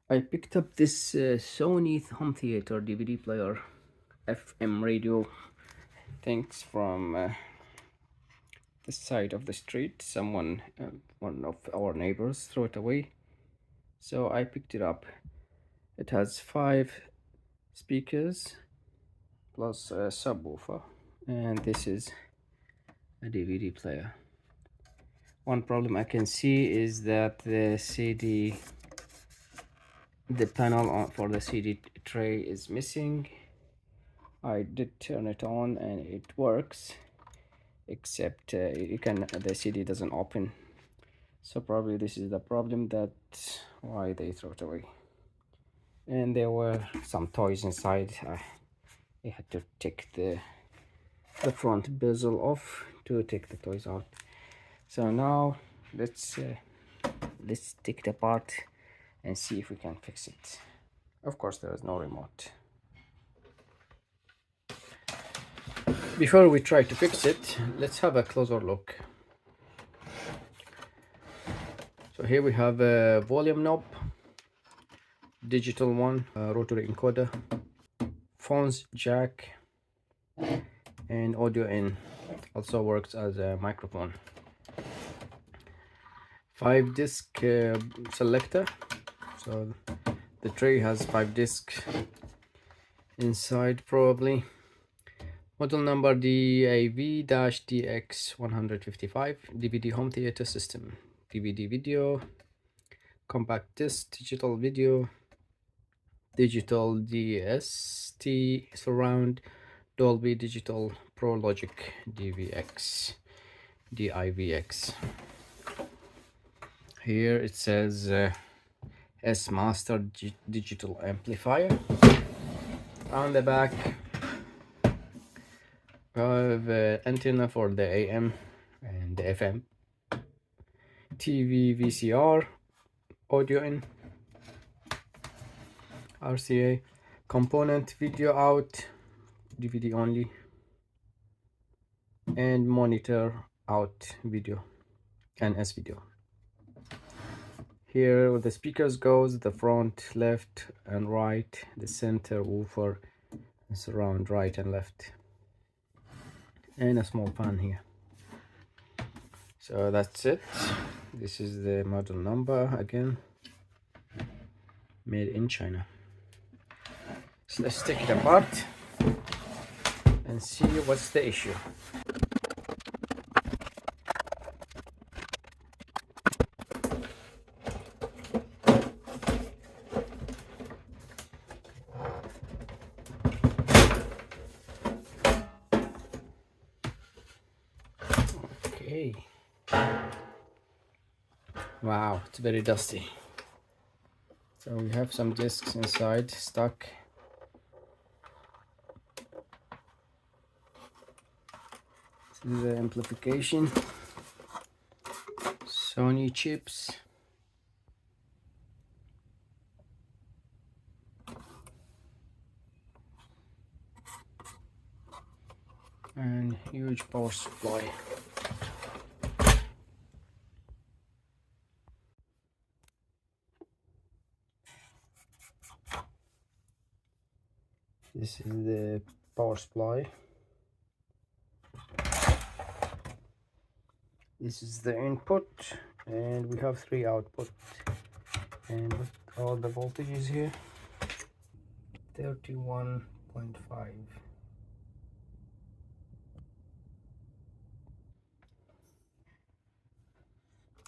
I picked up this Sony home theater DVD player, FM radio. Thanks from the side of the street. Someone, one of our neighbors, threw it away. So I picked it up. It has 5 speakers plus a subwoofer, and this is a DVD player. One problem I can see is that the panel for the CD tray is missing. I did turn it on and it works, except the CD doesn't open. So probably this is the problem, that's why they throw it away. And there were some toys inside. I had to take the front bezel off to take the toys out. So now let's take it apart and see if we can fix it. Of course, there is no remote. Before we try to fix it, let's have a closer look. So here we have a volume knob, digital one, rotary encoder, phones jack, and audio in. Also works as a microphone. 5-disc selector. So the tray has 5 discs inside probably. Model number DAV-DX155, DVD home theater system. DVD video, compact disc, digital video, digital DST surround, Dolby Digital Pro Logic DIVX. Here it says S Master digital amplifier. On the back I have antenna for the AM and the FM, TV, VCR, audio in, RCA, component, video out, DVD only, and monitor out video and S video. Here where the speakers goes, the front, left and right, the center, woofer, and surround right and left, and a small fan here. So that's it. This is the model number again, made in China. So let's take it apart and see what's the issue. Okay. Wow, it's very dusty. So we have some discs inside stuck. This is the amplification. Sony chips. And huge power supply. This is the power supply. This is the input, and we have 3 output, and with all the voltages here, 31.5.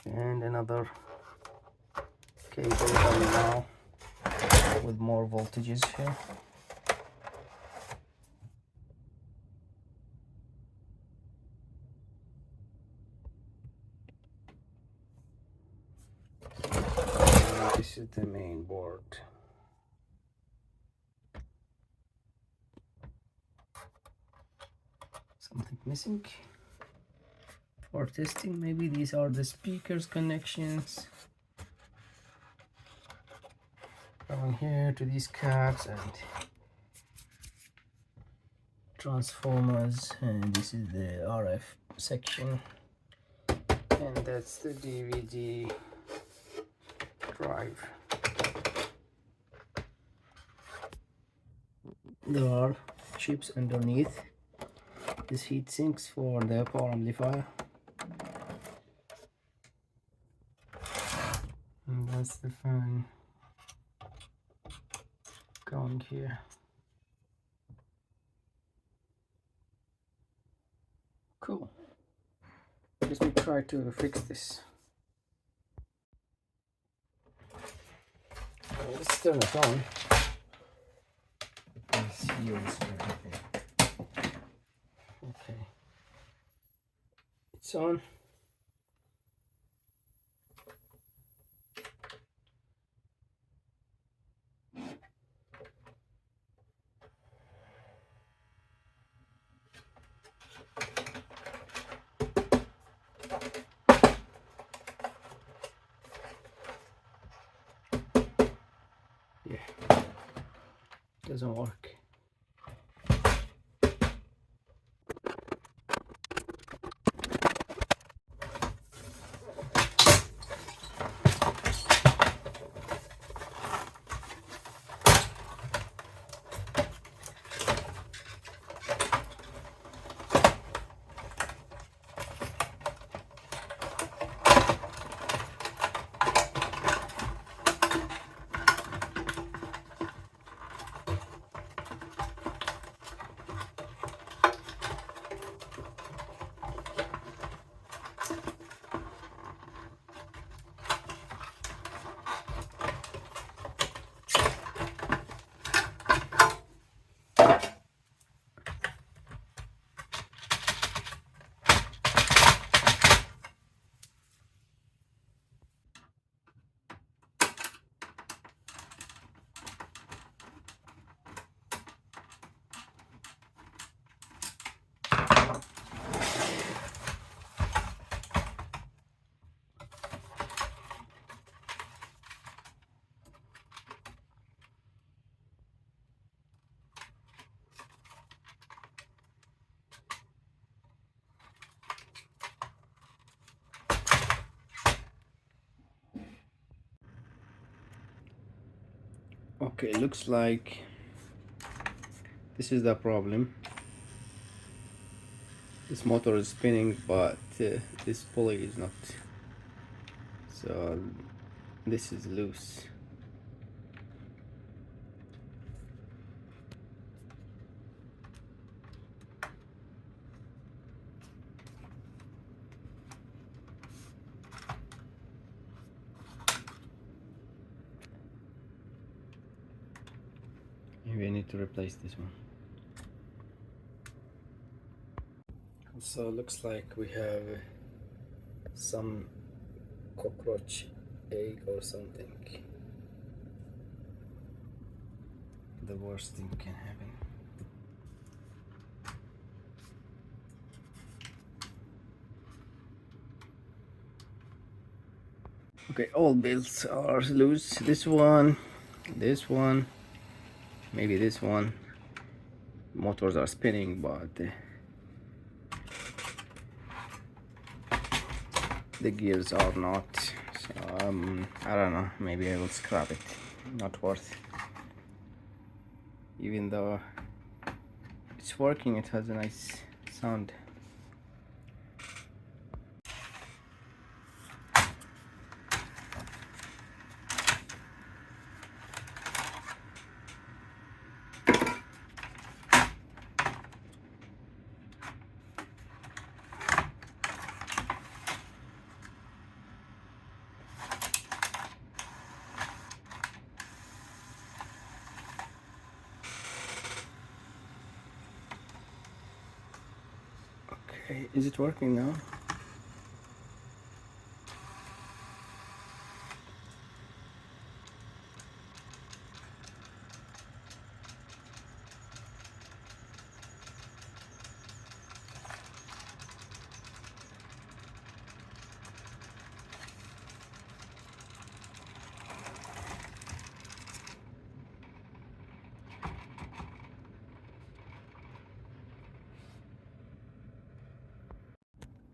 And another cable coming now with more voltages here. This is the main board. Something missing for testing. Maybe these are the speakers connections. Going here to these caps and transformers, and this is the RF section, and that's the DVD drive. there are chips underneath this heat sinks for the power amplifier, and that's the fan going here. Cool. Let me try to fix this. Let's turn it on. Okay, it's on. Yeah, doesn't work. Okay, looks like this is the problem. This motor is spinning, but this pulley is not. So this is loose. Maybe I need to replace this one. So looks like we have some cockroach egg or something. The worst thing can happen. Okay, all belts are loose. This one, maybe this one. Motors are spinning, but the gears are not. So I don't know, maybe I will scrap it. Not worth. Even though it's working, it has a nice sound. Okay, is it working now?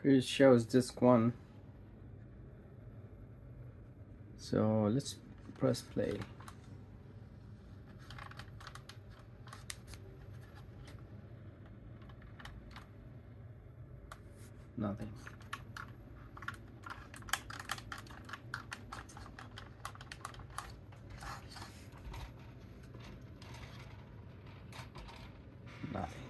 Okay, it shows disc 1. So let's press play. Nothing. Nothing.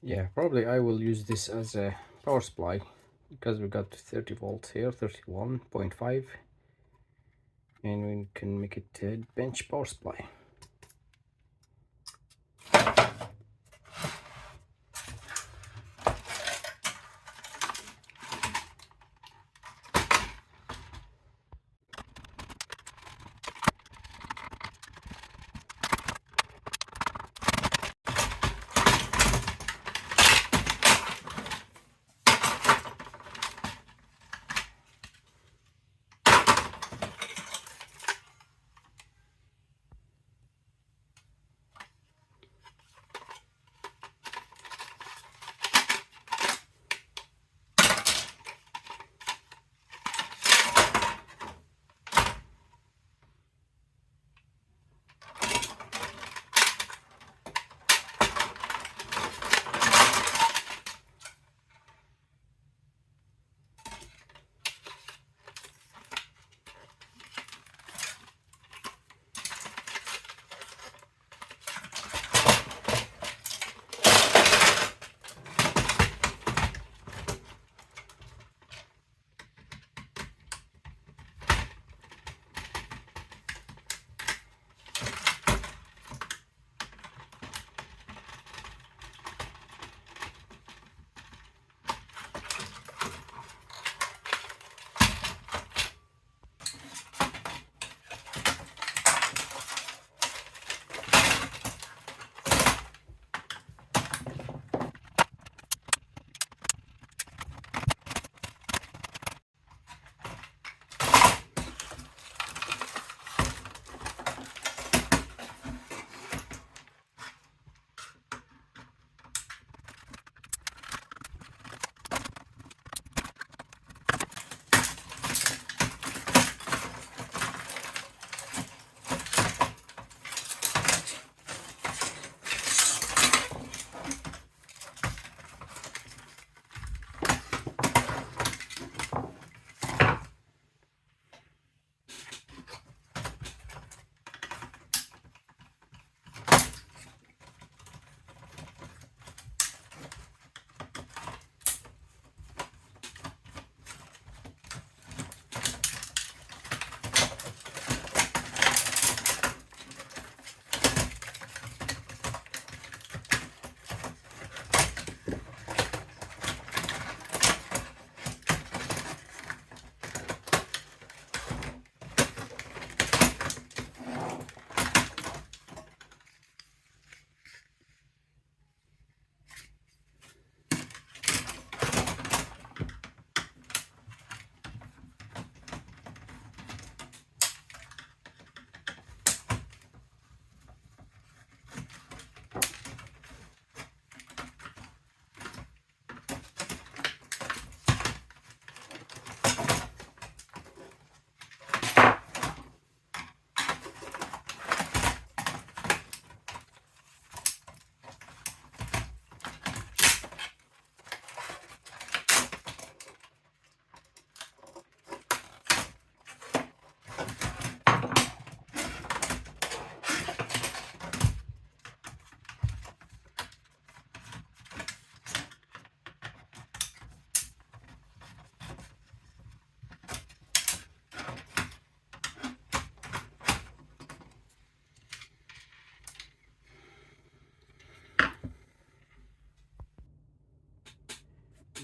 Yeah, probably I will use this as a power supply because we got 30 volts here, 31.5, and we can make it a bench power supply.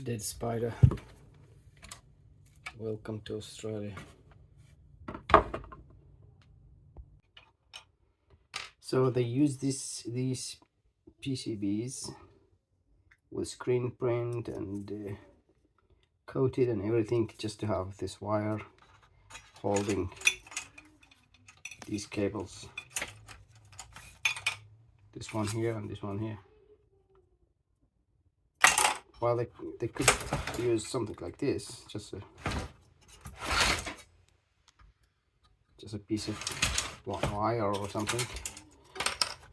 Dead spider. Welcome to Australia. So they use these PCBs with screen print and coated and everything, just to have this wire holding these cables. This one here and this one here. Well, they could use something like this, just a piece of wire or something.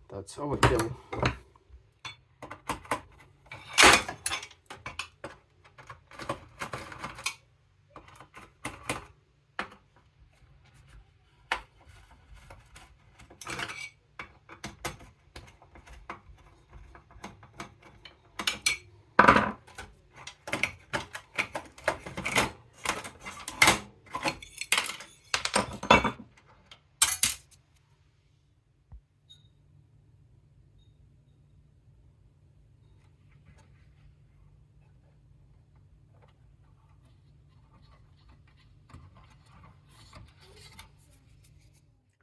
That's overkill.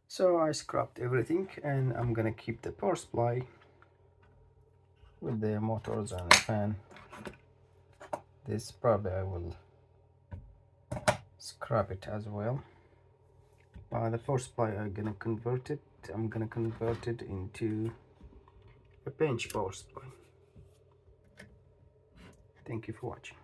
So I scrapped everything, and I'm gonna keep the power supply with the motors and the fan. This probably I will scrap it as well. The power supply I'm gonna convert it into a bench power supply. Thank you for watching.